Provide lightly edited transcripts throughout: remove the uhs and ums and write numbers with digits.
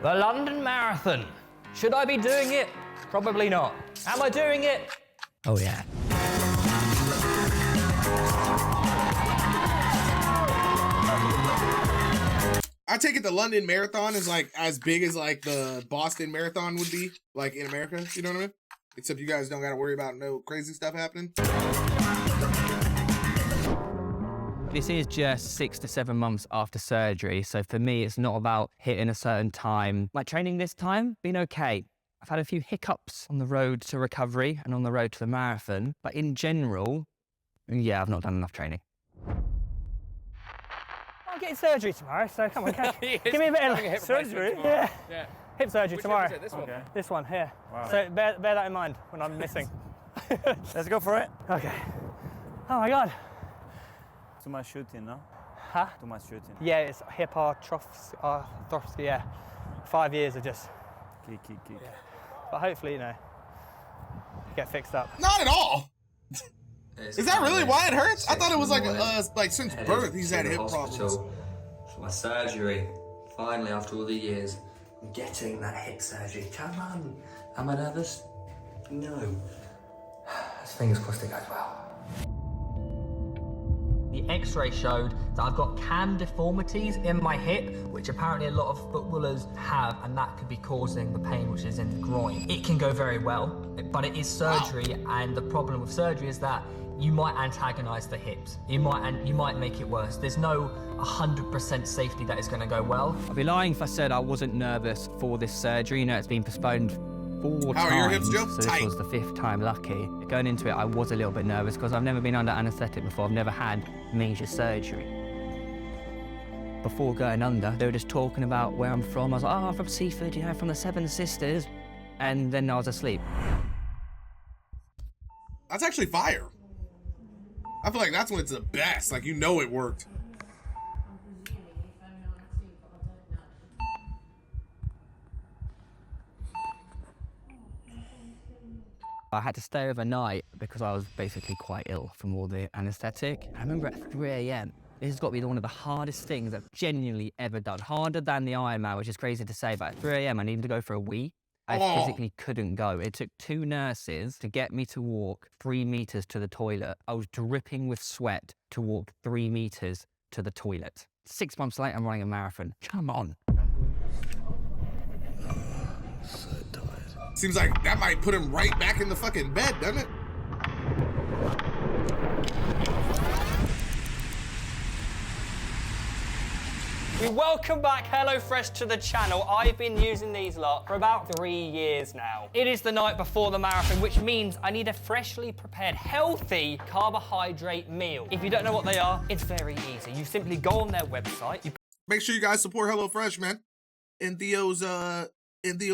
The London Marathon. Should I be doing it? Probably not. Am I doing it? Oh, yeah. I take it the London Marathon is like as big as like the Boston Marathon would be, like in America. You know what I mean? Except you guys don't got to worry about no crazy stuff happening. This is just 6 to 7 months after surgery, so for me, it's not about hitting a certain time. My training this time, been okay. I've had a few hiccups on the road to recovery and on the road to the marathon, but in general, yeah, I've not done enough training. I'm getting surgery tomorrow, so come on, give me a bit of surgery. Yeah. Hip surgery tomorrow. This one? Okay. This one here. Wow. So bear that in mind when I'm missing. Let's go for it. Okay. Oh my God. Too much shooting, no? Huh? Too much shooting. Yeah, it's hip arthropathy, yeah. 5 years of just... Keep. Yeah. But hopefully, you know, get fixed up. Not at all. Is that really why it hurts? I thought it was like since birth he's had hip problems. For my surgery, finally after all the years, I'm getting that hip surgery. Come on. Am I nervous? No. Fingers crossed it goes well. The x-ray showed that I've got cam deformities in my hip, which apparently a lot of footballers have, and that could be causing the pain which is in the groin. It can go very well, but it is surgery, and the problem with surgery is that you might antagonize the hips. You might make it worse. There's no 100% safety that is going to go well. I'd be lying if I said I wasn't nervous for this surgery. You know, it's been postponed 4 times. How are your hips, Joe? So this was the 5th time lucky. Going into it, I was a little bit nervous because I've never been under anaesthetic before. I've never had major surgery. Before going under, they were just talking about where I'm from. I was like, oh, I'm from Seaford, you know, from the Seven Sisters. And then I was asleep. That's actually fire. I feel like that's when it's the best. Like, you know it worked. I had to stay overnight because I was basically quite ill from all the anaesthetic. I remember at 3 a.m. This has got to be one of the hardest things I've genuinely ever done. Harder than the Ironman, which is crazy to say, but at 3 a.m. I needed to go for a wee. I physically couldn't go. It took 2 nurses to get me to walk 3 meters to the toilet. I was dripping with sweat to walk 3 meters to the toilet. 6 months later, I'm running a marathon. Come on. So tired. Seems like that might put him right back in the fucking bed, doesn't it? We welcome back HelloFresh to the channel. I've been using these lot for about 3 years now. It is the night before the marathon, which means I need a freshly prepared, healthy carbohydrate meal. If you don't know what they are, it's very easy. You simply go on their website. Make sure you guys support HelloFresh, man. In Theo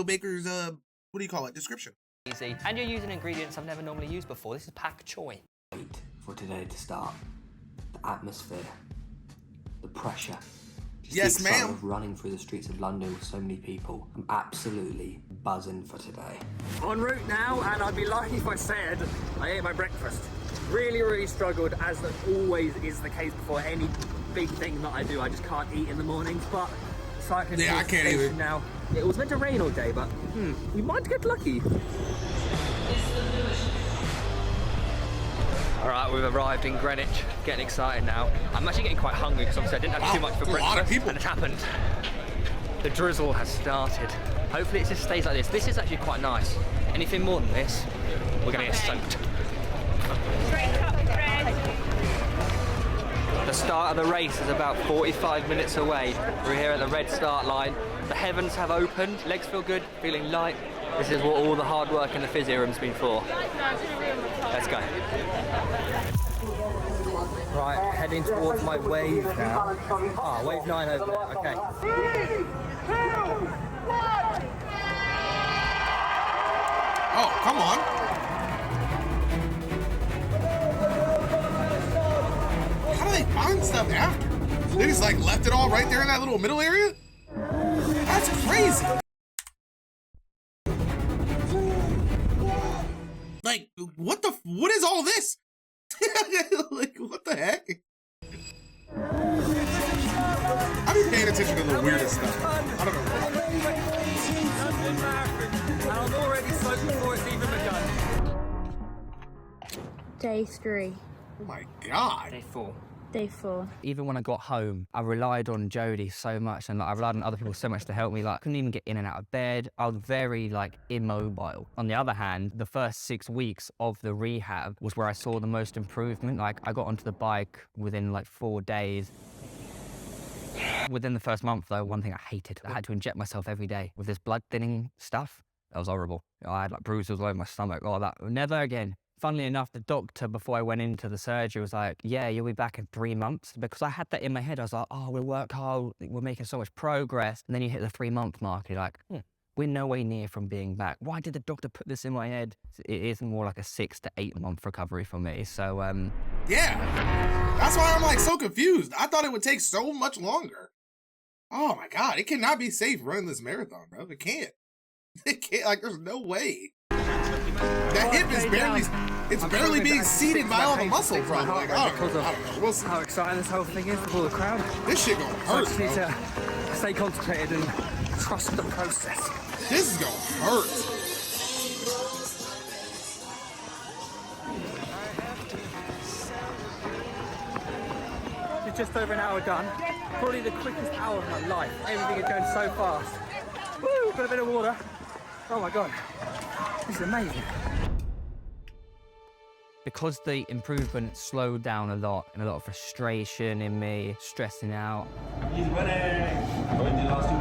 Baker's, what do you call it, description. Easy. And you're using ingredients I've never normally used before. This is pak choy. Wait for today to start. The atmosphere, the pressure. Just yes, the excitement ma'am. of running through the streets of London with so many people. I'm absolutely buzzing for today. En route now, and I'd be lying if I said I ate my breakfast. Really struggled, as that always is the case before any big thing that I do. I just can't eat in the mornings, but cycling yeah, I can't either. Now. It was meant to rain all day, but we might get lucky. All right, we've arrived in Greenwich. Getting excited now. I'm actually getting quite hungry because obviously I didn't have too much for breakfast. A lot of people. And it happened. The drizzle has started. Hopefully it just stays like this. This is actually quite nice. Anything more than this, we're gonna get soaked. The start of the race is about 45 minutes away. We're here at the red start line. The heavens have opened. Legs feel good, feeling light. This is what all the hard work in the physio room's been for. Let's go. Right, heading towards my wave now. Ah, wave 9 over there, okay. 3, 2, 1. Oh, come on. How do they find stuff after? They just like left it all right there in that little middle area? That's crazy. Like, what is all this? Like, what the heck? I've been paying attention to the weirdest stuff. I don't know. Day 3. Oh my God. Day 4. Day 4. Even when I got home, I relied on Jodie so much, and like, I relied on other people so much to help me. Like, I couldn't even get in and out of bed. I was very like immobile. On the other hand, the first 6 weeks of the rehab was where I saw the most improvement. Like, I got onto the bike within like 4 days. Within the first month, though, one thing I hated, I had to inject myself every day with this blood thinning stuff. That was horrible. I had like bruises all over my stomach. Oh, that never again. Funnily enough, the doctor, before I went into the surgery, was like, yeah, you'll be back in 3 months. Because I had that in my head. I was like, oh, we'll work hard. We're making so much progress. And then you hit the 3-month mark. You're like, we're no way near from being back. Why did the doctor put this in my head? It is more like a 6 to 8 month recovery for me. So, yeah. That's why I'm like so confused. I thought it would take so much longer. Oh my God. It cannot be safe running this marathon, bro. It can't. It can't. Like, there's no way. That hip is barely, it's barely being seated by all the muscle, bro. Like, I don't know. We'll see. How exciting this whole thing is with all the crowd. This shit gonna I hurt, just need bro. to stay concentrated and trust the process. This is gonna hurt. It's just over an hour done. Probably the quickest hour of my life. Everything is going so fast. Woo, got a bit of water. Oh my God, this is amazing. because the improvement slowed down a lot, and a lot of frustration in me, stressing out. He's winning. When did you last do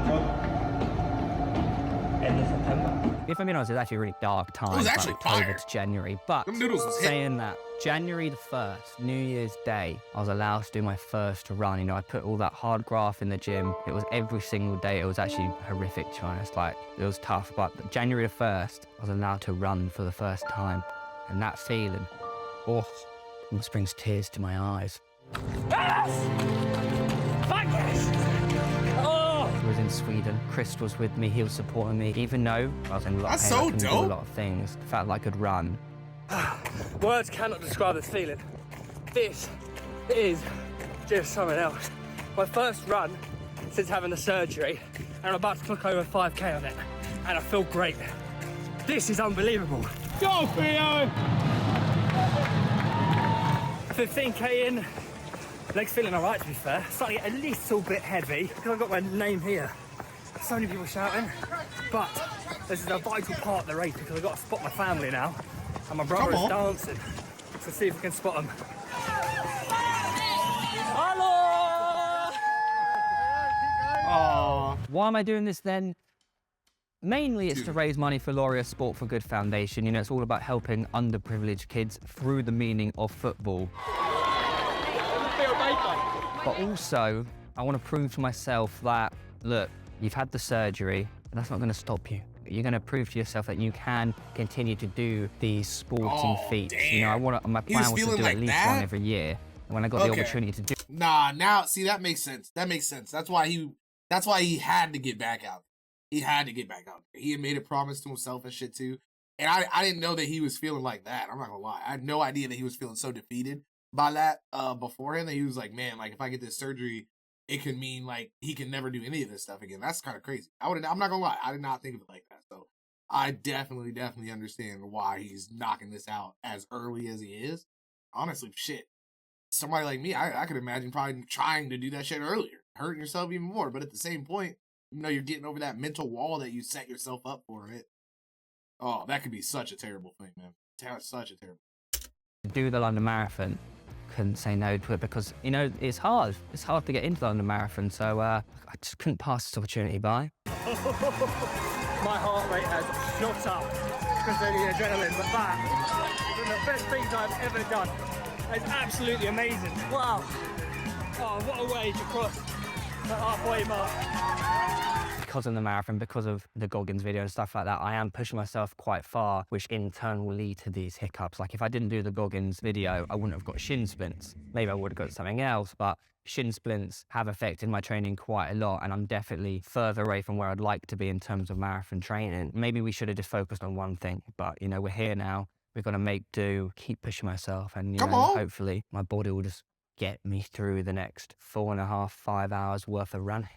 End of September. If I'm being honest, it's actually a really dark time. It was actually October fire. to January. But Them noodles was hit. saying that, January the 1st, New Year's Day, I was allowed to do my first run. You know, I put all that hard graft in the gym. It was every single day. It was actually horrific, to be honest. Like, it was tough. But January the 1st, I was allowed to run for the first time. And that feeling, oh, almost brings tears to my eyes. Yes! Fuck yes! Oh! I was in Sweden. Chris was with me. He was supporting me. Even though I was in a lot of That's pain, I so couldn't do a dope. lot of things. The fact that I could run. Words cannot describe this feeling. This is just something else. My first run since having the surgery, and I'm about to clock over 5K on it, and I feel great. This is unbelievable. Go, Theo! 15K in, legs feeling alright to be fair. Slightly a little bit heavy, because I've got my name here. So many people shouting, but this is a vital part of the race because I've got to spot my family now. And my brother is dancing, so see if we can spot him. Hello! Aww. Why am I doing this then? Mainly it's to raise money for Laureate Sport for Good Foundation. You know, it's all about helping underprivileged kids through the meaning of football. But also, I want to prove to myself that, look, you've had the surgery, but that's not going to stop you. You're going to prove to yourself that you can continue to do these sporting feats. Damn. You know, my He was plan was to feeling do like at least that? one every year. When I got the opportunity to do Nah, now see that makes sense. That makes sense. That's why he had to get back out. He had to get back out. He had made a promise to himself and shit too. And I didn't know that he was feeling like that. I'm not gonna lie. I had no idea that he was feeling so defeated by that beforehand, that he was like, man, like if I get this surgery, it could mean like he can never do any of this stuff again. That's kind of crazy. I'm not gonna lie. I did not think of it like that. So I definitely understand why he's knocking this out as early as he is. Honestly, shit. Somebody like me, I could imagine probably trying to do that shit earlier, hurting yourself even more. But at the same point, you know, you're getting over that mental wall that you set yourself up for it. Oh, that could be such a terrible thing, man. Such a terrible. do the London Marathon. Couldn't say no to it because, you know, it's hard. It's hard to get into the London Marathon, so I just couldn't pass this opportunity by. My heart rate has shot up because of the adrenaline, but that is one of the best things I've ever done. It's absolutely amazing. Wow. Oh, what a way to cross the halfway mark. Because of the marathon, because of the Goggins video and stuff like that, I am pushing myself quite far, which in turn will lead to these hiccups. Like if I didn't do the Goggins video, I wouldn't have got shin splints. Maybe I would have got something else, but shin splints have affected my training quite a lot, and I'm definitely further away from where I'd like to be in terms of marathon training. Maybe we should have just focused on one thing, but you know, we're here now. We've got to make do, keep pushing myself, and you know, hopefully my body will just get me through the next 4.5, 5 hours worth of running.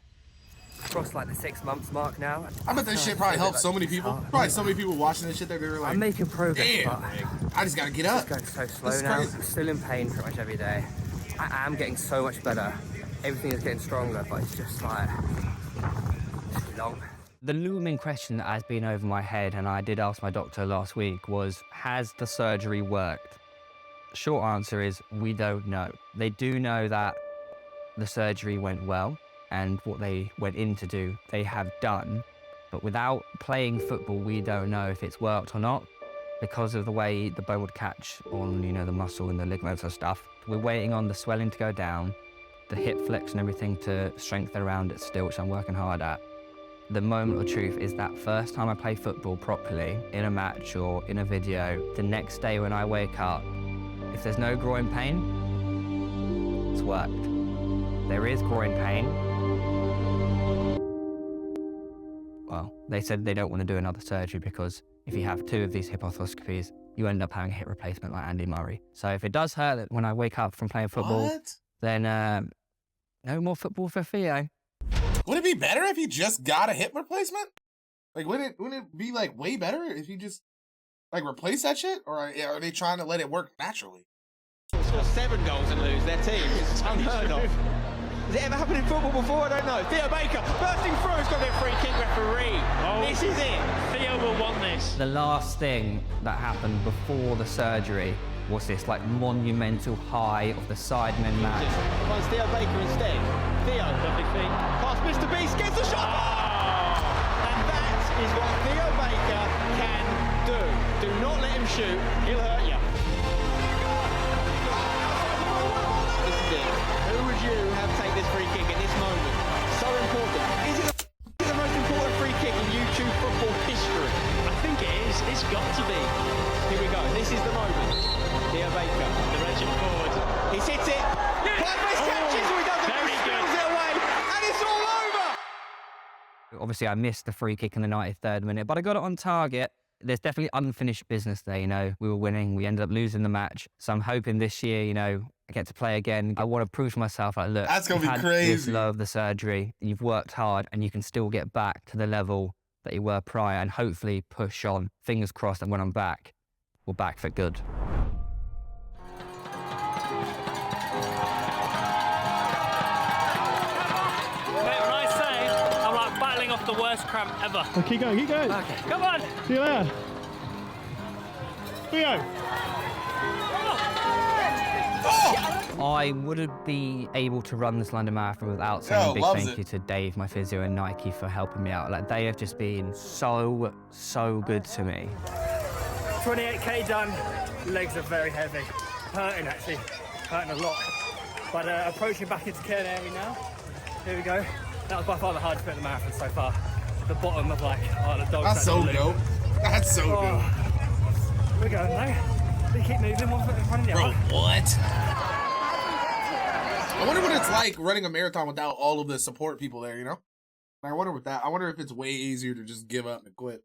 crossed like the 6 months mark now. I bet that shit probably helped so many people. Probably so many people watching this shit that they were like, I'm making progress, damn, but I just gotta get up. it's going so slow This is now. crazy. I'm still in pain pretty much every day. I am getting so much better. Everything is getting stronger, but it's just like, it's long. The looming question that has been over my head, and I did ask my doctor last week, was, has the surgery worked? Short answer is, we don't know. They do know that the surgery went well, and what they went in to do, they have done. But without playing football, we don't know if it's worked or not, because of the way the bone would catch on, you know, the muscle and the ligaments and stuff. We're waiting on the swelling to go down, the hip flex and everything to strengthen around it still, which I'm working hard at. The moment of truth is that first time I play football properly, in a match or in a video, the next day when I wake up, if there's no groin pain, it's worked. There is groin pain. Well, they said they don't want to do another surgery because if you have 2 of these hip arthroscopies, you end up having a hip replacement like Andy Murray. So if it does hurt when I wake up from playing football, then no more football for Theo. Would it be better if he just got a hip replacement? Like, wouldn't it be like way better if he just like replace that shit? Or are they trying to let it work naturally? Score 7 goals and lose their team. It's unheard of. Has it ever happened in football before? I don't know. Theo Baker bursting through. He's got a free kick referee. Oh, this is it. Theo will want this. The last thing that happened before the surgery was this like monumental high of the Sidemen match. Finds Theo Baker instead. Theo, lovely feet. Past Mr. Beast, gets the shot. Oh. And that is what Theo Baker can do. Do not let him shoot. He'll hurt you. This is it. Who would you have take this free kick at this moment? So important. Is it the most important free kick in YouTube football history? I think it is. It's got to be. Here we go. This is the moment. Theo Baker. The legend forward. He's hit it. Clive catches. He doesn't. He spills it away. And it's all over. Obviously, I missed the free kick in the 93rd minute, but I got it on target. There's definitely unfinished business there, you know. We were winning. We ended up losing the match. So I'm hoping this year, you know, I get to play again. I want to prove to myself, like, look, that's gonna be had crazy. This low of the surgery. You've worked hard, and you can still get back to the level that you were prior, and hopefully push on. Fingers crossed that when I'm back, we're back for good. Off the worst cramp ever. Oh, keep going, keep going. Okay. Come on. See you later. Theo. I wouldn't be able to run this London Marathon without saying a big thank you to Dave, my physio, and Nike for helping me out. Like, they have just been so good to me. 28k done. Legs are very heavy. Hurting, actually. Hurting a lot. But approaching back into care area now. Here we go. That was by far the hardest bit of the marathon so far. The bottom of like, oh, the dogs. That's so dope. That's so dope. We're going now. We keep moving, 1 foot in front of the other. Bro, what? I wonder what it's like running a marathon without all of the support people there, you know? I wonder what that, I wonder if it's way easier to just give up and quit.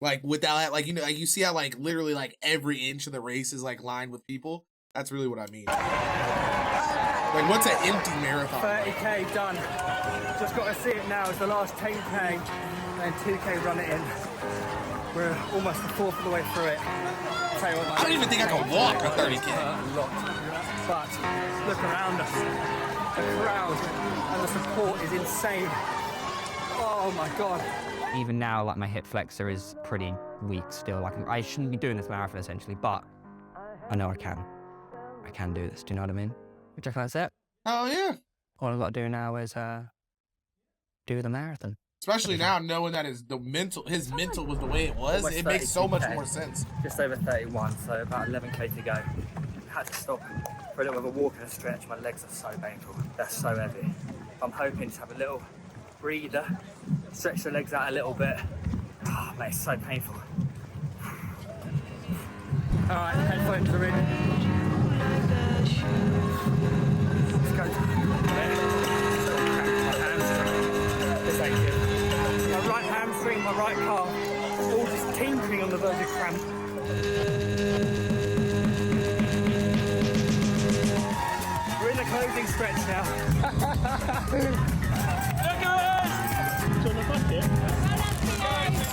Like, without, like, you know, like, you see how, like, literally, like, every inch of the race is, like, lined with people? That's really what I mean. Like, what's an empty marathon? 30k done. Just got to see it now. It's the last 10k and 2k run it in. We're almost a fourth of the way through it. Tell you what, I don't even think I can walk a 30k. A lot. But look around us. The crowd and the support is insane. Oh my God. Even now, like, my hip flexor is pretty weak still. Like, I shouldn't be doing this marathon essentially, but I know I can. I can do this. Do you know what I mean? Which I think that's it. Oh yeah. All I've got to do now is do the marathon. Especially now, knowing that his mental was the way it was, Almost it makes so much 32K. more sense. Just over 31, so about 11k to go. Had to stop for a little bit of a walk and a stretch. My legs are so painful. They're so heavy. I'm hoping to have a little breather, stretch the legs out a little bit. Oh, mate, it's so painful. All right, headphones are in. Let's go. This ain't good. My right hamstring, my right calf, all just tinkering on the verge of cramp. We're in the closing stretch now.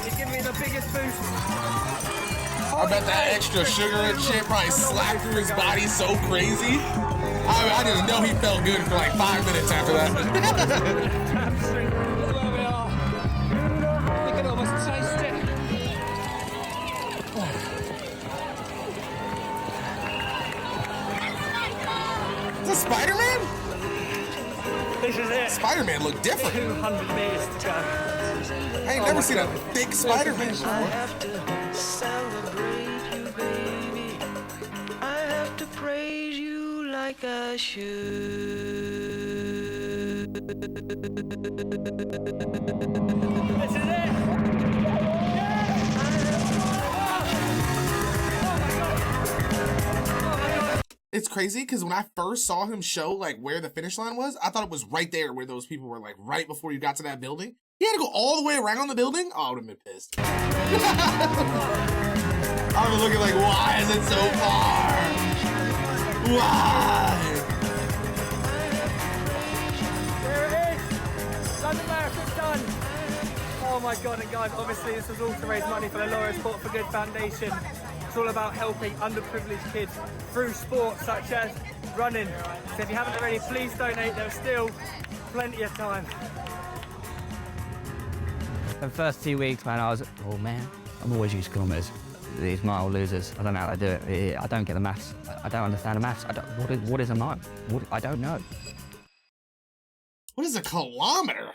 He's giving me the biggest boost. I bet that extra sugar and shit probably slapped through his body so crazy. I didn't know he felt good for like 5 minutes after that. We can almost taste it. Is that Spider-Man? This is it. Spider-Man looked different. 200 meters to go. I ain't never seen a big Spider-Man before. Praise you like I should. This is it. It's crazy because when I first saw him show like where the finish line was, I thought it was right there where those people were, like right before you got to that building. He had to go all the way around the building. Oh, I would have been pissed. I was looking like, why is it so far? Why? There it is. London Marathon's done. Oh my God, and guys, obviously this was all to raise money for the Laura Sport for Good Foundation. It's all about helping underprivileged kids through sports such as running. So if you haven't already, please donate. There's still plenty of time. The first 2 weeks, man, I was, oh man, I'm always used to kilometres. These mile losers, I don't know how they do it. I don't get the maths. I don't understand the maths. What is a mile? I don't know. What is a kilometer?